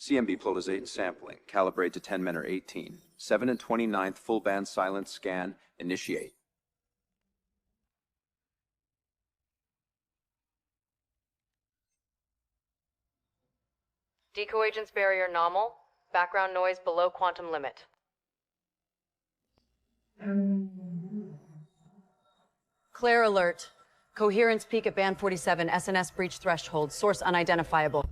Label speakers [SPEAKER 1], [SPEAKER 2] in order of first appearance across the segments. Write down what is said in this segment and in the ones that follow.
[SPEAKER 1] CMB polarizate and sampling. Calibrate to 10 men or 18. 7 and 29th full band silent scan. Initiate.
[SPEAKER 2] Decoagents barrier normal. Background noise below quantum limit. Clear alert. Coherence peak at band 47. SNS breach threshold. Source unidentifiable.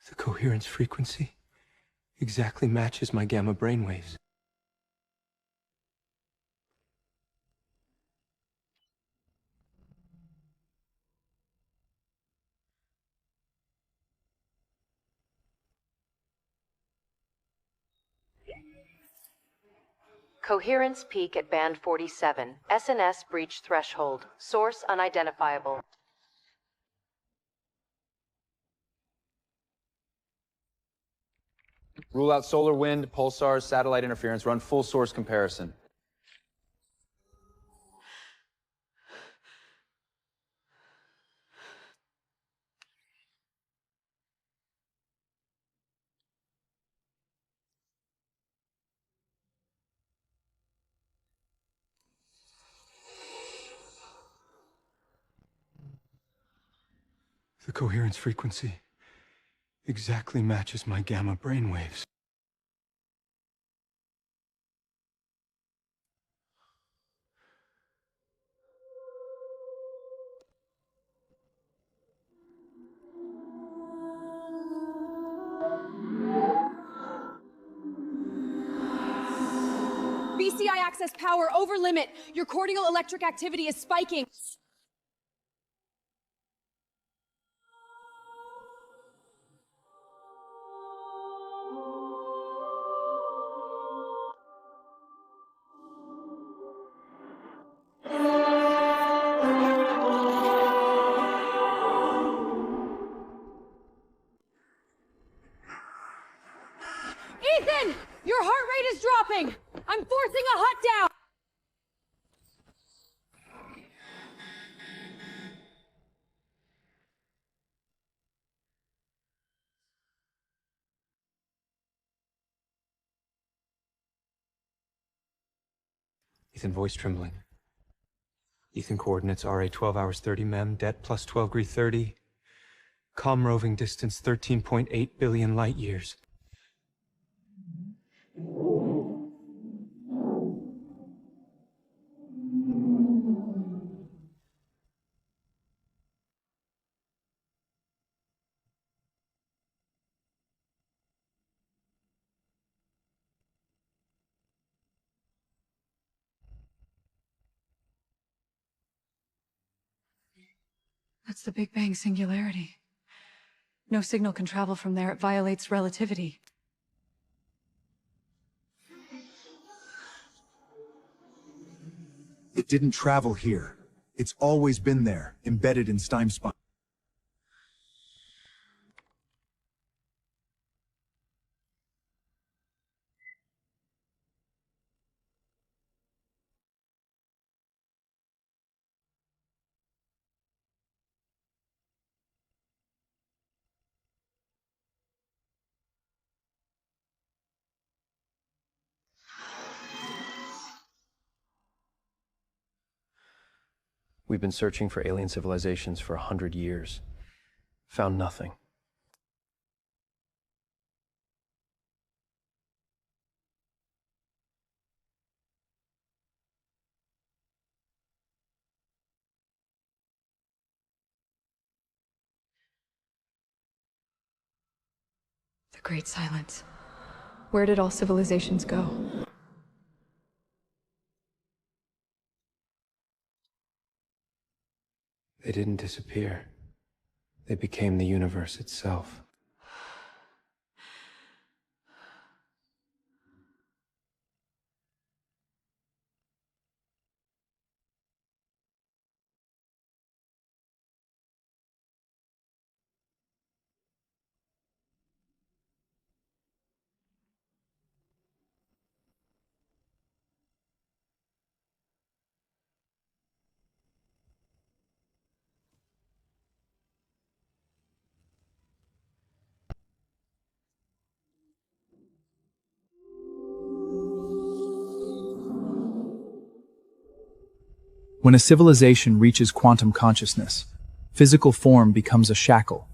[SPEAKER 3] The coherence frequency exactly matches my gamma brainwaves.
[SPEAKER 2] Coherence peak at band 47. SNS breach threshold. Source unidentifiable.
[SPEAKER 4] Rule out solar wind, pulsars, satellite interference. Run full source comparison.
[SPEAKER 3] The coherence frequency exactly matches my gamma brainwaves.
[SPEAKER 5] BCI access power over limit. Your cortical electric activity is spiking. Ethan! Your heart rate is dropping! I'm forcing a hut down!
[SPEAKER 3] Ethan voice trembling. Ethan coordinates RA 12 hours 30 mem, det plus 12 degree 30. Com roving distance 13.8 billion light years.
[SPEAKER 5] That's the Big Bang singularity. No signal can travel from there. It violates relativity.
[SPEAKER 6] It didn't travel here. It's always been there, embedded in Steinspine.
[SPEAKER 7] We've been searching for alien civilizations for 100 years. Found nothing.
[SPEAKER 5] The Great Silence. Where did all civilizations go?
[SPEAKER 3] They didn't disappear. They became the universe itself.
[SPEAKER 8] When a civilization reaches quantum consciousness, physical form becomes a shackle.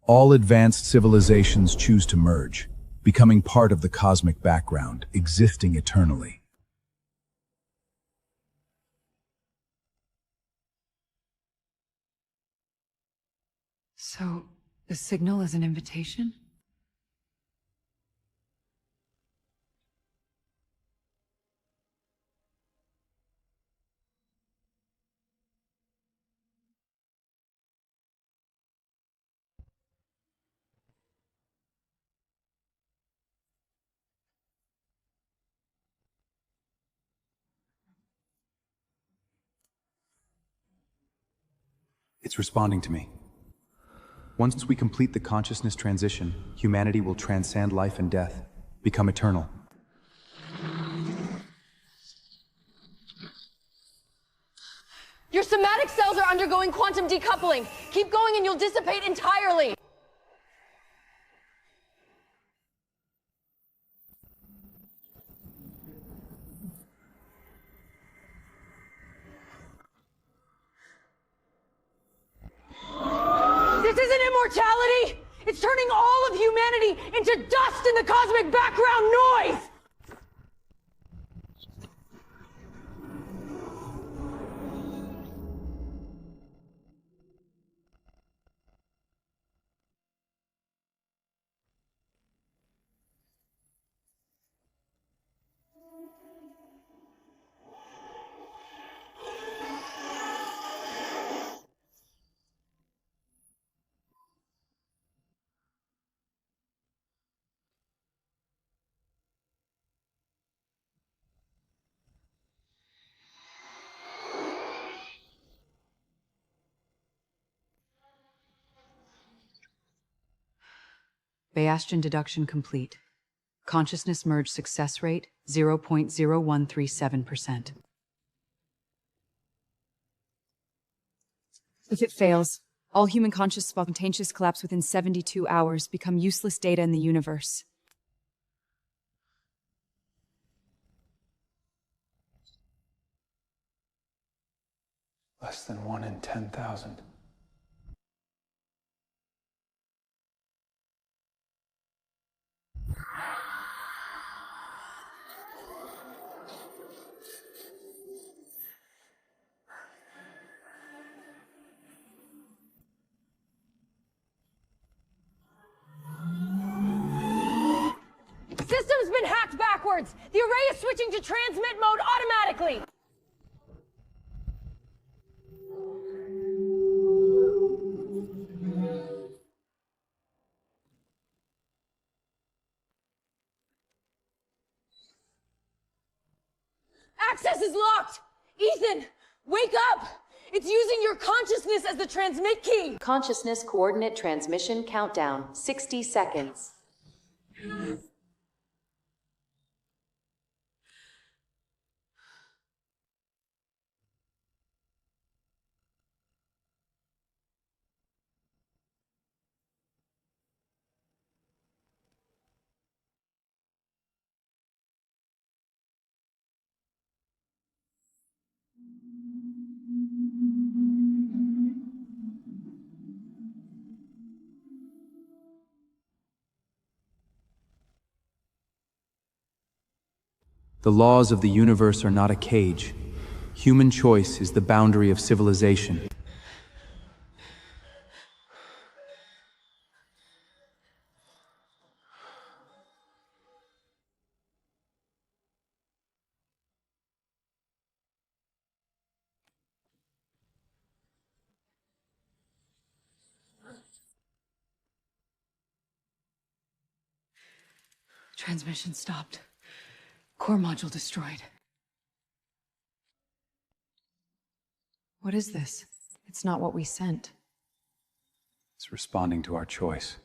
[SPEAKER 6] All advanced civilizations choose to merge, becoming part of the cosmic background, existing eternally.
[SPEAKER 5] So, the signal is an invitation?
[SPEAKER 6] It's responding to me. Once we complete the consciousness transition, humanity will transcend life and death, become eternal.
[SPEAKER 2] Your somatic cells are undergoing quantum decoupling. Keep going and you'll dissipate entirely. This isn't immortality! It's turning all of humanity into dust in the cosmic background noise!
[SPEAKER 5] Bayesian deduction complete. Consciousness merge success rate 0.0137%.
[SPEAKER 9] If it fails, all human conscious spontaneous collapse within 72 hours, become useless data in the universe.
[SPEAKER 3] Less than 1 in 10,000.
[SPEAKER 2] System's been hacked backwards! The array is switching to transmit mode automatically! Access is locked! Ethan, wake up! It's using your consciousness as the transmit key! Consciousness coordinate transmission countdown, 60 seconds.
[SPEAKER 8] The laws of the universe are not a cage. Human choice is the boundary of civilization.
[SPEAKER 5] Transmission stopped. Core module destroyed. What is this? It's not what we sent.
[SPEAKER 6] It's responding to our choice.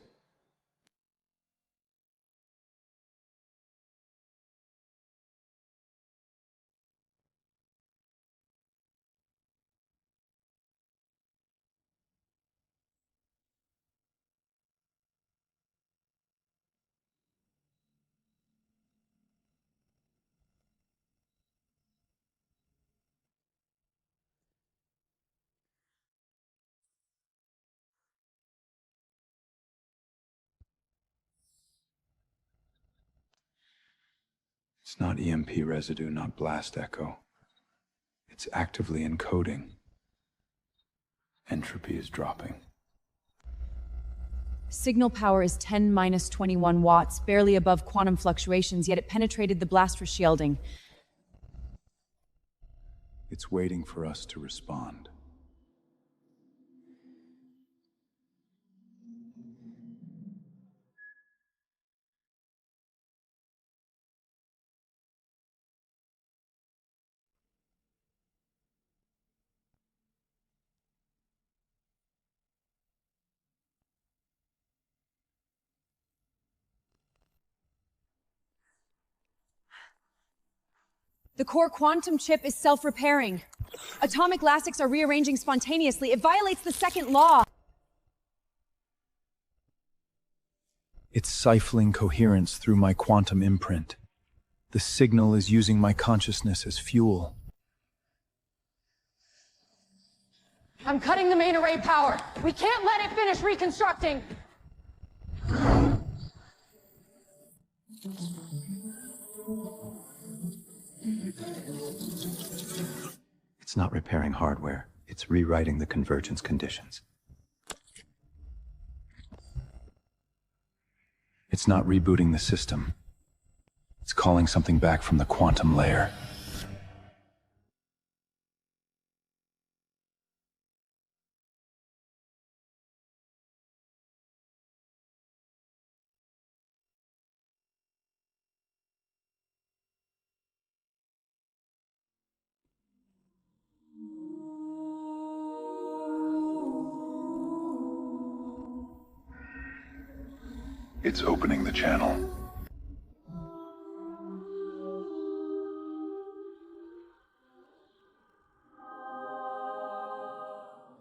[SPEAKER 3] It's not EMP residue, not blast echo. It's actively encoding. Entropy is dropping.
[SPEAKER 9] Signal power is 10-21 watts, barely above quantum fluctuations, yet it penetrated the blast for shielding.
[SPEAKER 3] It's waiting for us to respond.
[SPEAKER 9] The core quantum chip is self-repairing. Atomic elastics are rearranging spontaneously. It violates the second law.
[SPEAKER 8] It's siphoning coherence through my quantum imprint. The signal is using my consciousness as fuel.
[SPEAKER 2] I'm cutting the main array power. We can't let it finish reconstructing.
[SPEAKER 1] It's not repairing hardware. It's rewriting the convergence conditions. It's not rebooting the system. It's calling something back from the quantum layer. It's opening the channel.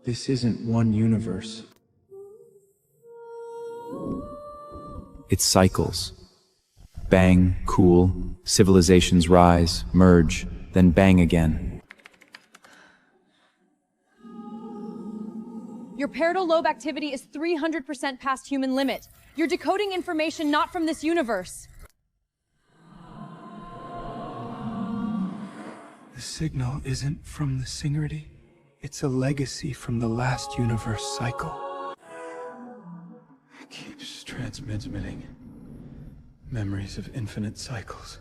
[SPEAKER 8] This isn't one universe. It cycles. Bang, cool, civilizations rise, merge, then bang again.
[SPEAKER 9] Your parietal lobe activity is 300% past human limit. You're decoding information not from this universe.
[SPEAKER 3] The signal isn't from the singularity. It's a legacy from the last universe cycle. It keeps transmitting memories of infinite cycles.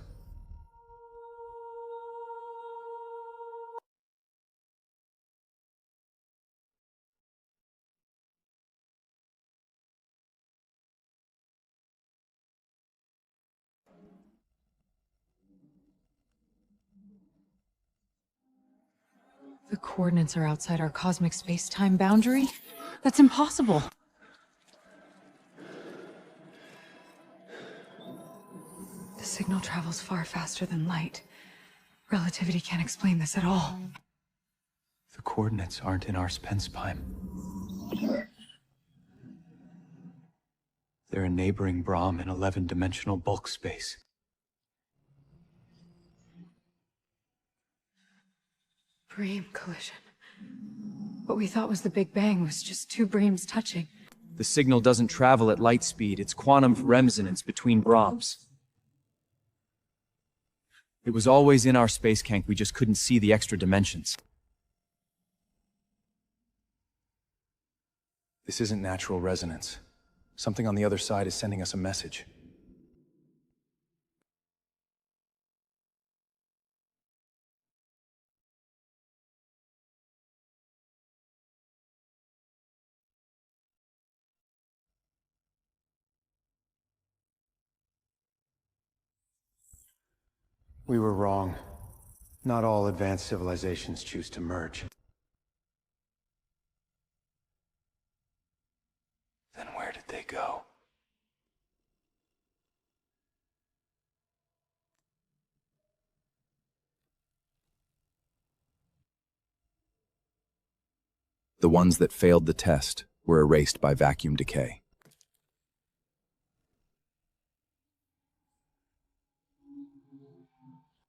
[SPEAKER 5] The coordinates are outside our cosmic space-time boundary? That's impossible. The signal travels far faster than light. Relativity can't explain this at all.
[SPEAKER 3] The coordinates aren't in our Spence-Pime. They're a neighboring Brahm in 11-dimensional bulk space.
[SPEAKER 5] Brahim collision. What we thought was the Big Bang was just two Brahms touching.
[SPEAKER 8] The signal doesn't travel at light speed. It's quantum resonance between Brahms. It was always in our space cank, we just couldn't see the extra dimensions.
[SPEAKER 6] This isn't natural resonance. Something on the other side is sending us a message.
[SPEAKER 3] We were wrong. Not all advanced civilizations choose to merge. Then where did they go?
[SPEAKER 8] The ones that failed the test were erased by vacuum decay.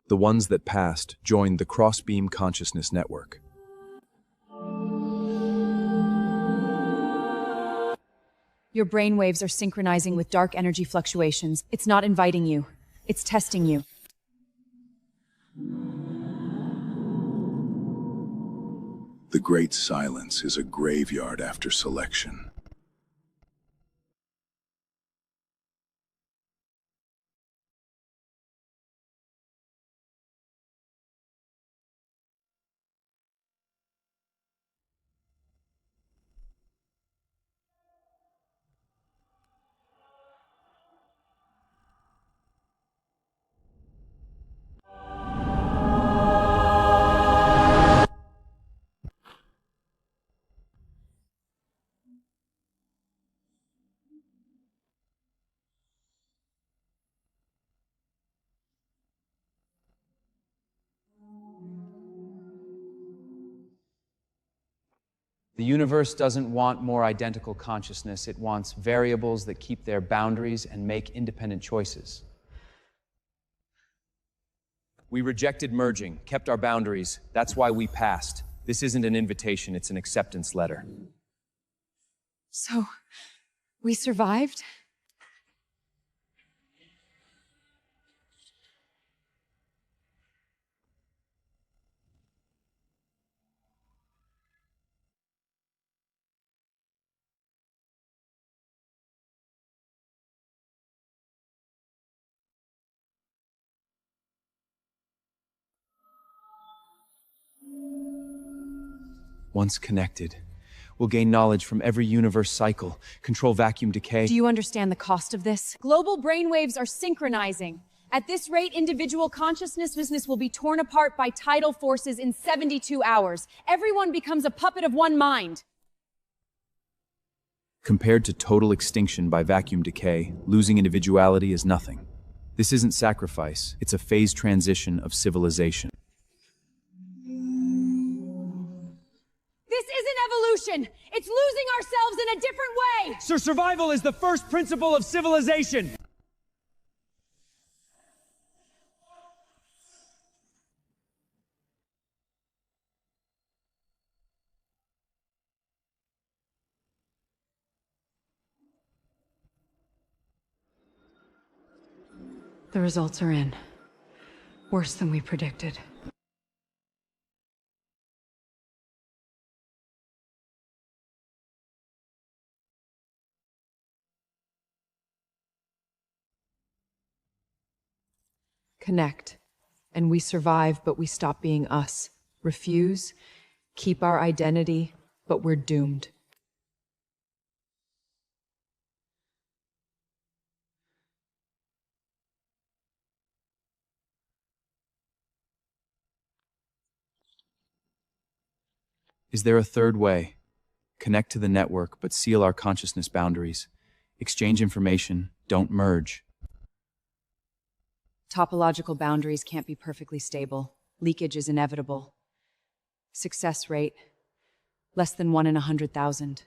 [SPEAKER 8] The ones that passed joined the Crossbeam Consciousness Network.
[SPEAKER 9] Your brainwaves are synchronizing with dark energy fluctuations. It's not inviting you. It's testing you.
[SPEAKER 8] The great silence is a graveyard after selection.
[SPEAKER 10] The universe doesn't want more identical consciousness. It wants variables that keep their boundaries and make independent choices. We rejected merging, kept our boundaries. That's why we passed. This isn't an invitation, it's an acceptance letter.
[SPEAKER 9] So, we survived?
[SPEAKER 10] Once connected, we'll gain knowledge from every universe cycle, control vacuum decay.
[SPEAKER 9] Do you understand the cost of this? Global brainwaves are synchronizing. At this rate, individual consciousness will be torn apart by tidal forces in 72 hours. Everyone becomes a puppet of one mind.
[SPEAKER 10] Compared to total extinction by vacuum decay, losing individuality is nothing. This isn't sacrifice, it's a phased transition of civilization.
[SPEAKER 9] This isn't evolution! It's losing ourselves in a different way!
[SPEAKER 10] So survival is the first principle of civilization!
[SPEAKER 5] The results are in. Worse than we predicted.
[SPEAKER 11] Connect, and we survive, but we stop being us. Refuse, keep our identity, but we're doomed.
[SPEAKER 10] Is there a third way? Connect to the network, but seal our consciousness boundaries. Exchange information, don't merge.
[SPEAKER 9] Topological boundaries can't be perfectly stable. Leakage is inevitable. Success rate, less than 1 in 100,000.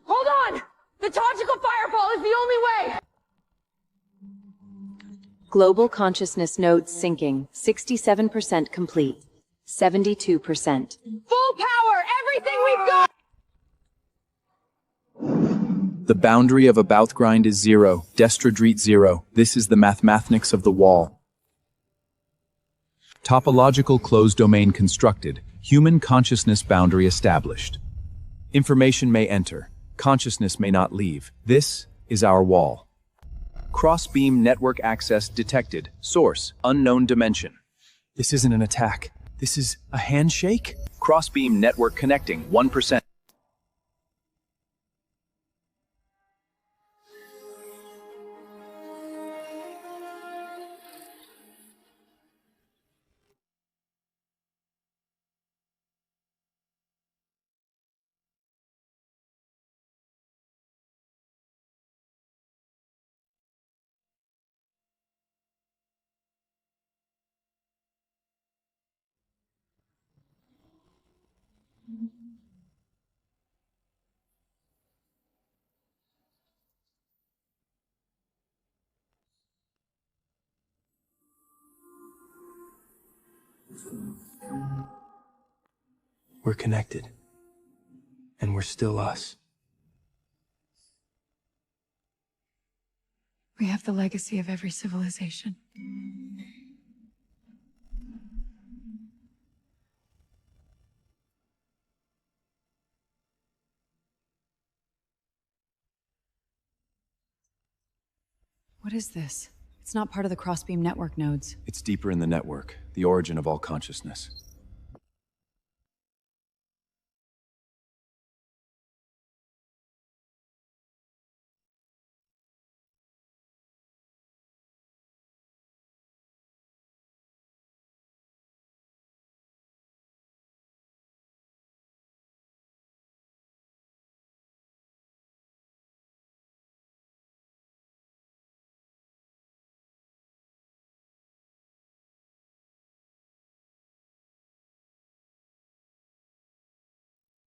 [SPEAKER 2] Hold on! The tactical fireball is the only way!
[SPEAKER 11] Global consciousness nodes syncing, 67% complete, 72%.
[SPEAKER 2] Full power! Everything we've got!
[SPEAKER 6] The boundary of a Bouthgrind is 0, Destradreet 0. This is the mathematics of the wall. Topological closed domain constructed. Human consciousness boundary established. Information may enter. Consciousness may not leave. This is our wall. Cross-beam network access detected. Source, unknown dimension. This isn't an attack. This is a handshake? Cross-beam network connecting, 1%.
[SPEAKER 3] We're connected. And we're still us.
[SPEAKER 5] We have the legacy of every civilization.
[SPEAKER 9] What is this? It's not part of the crossbeam network nodes.
[SPEAKER 10] It's deeper in the network, the origin of all consciousness.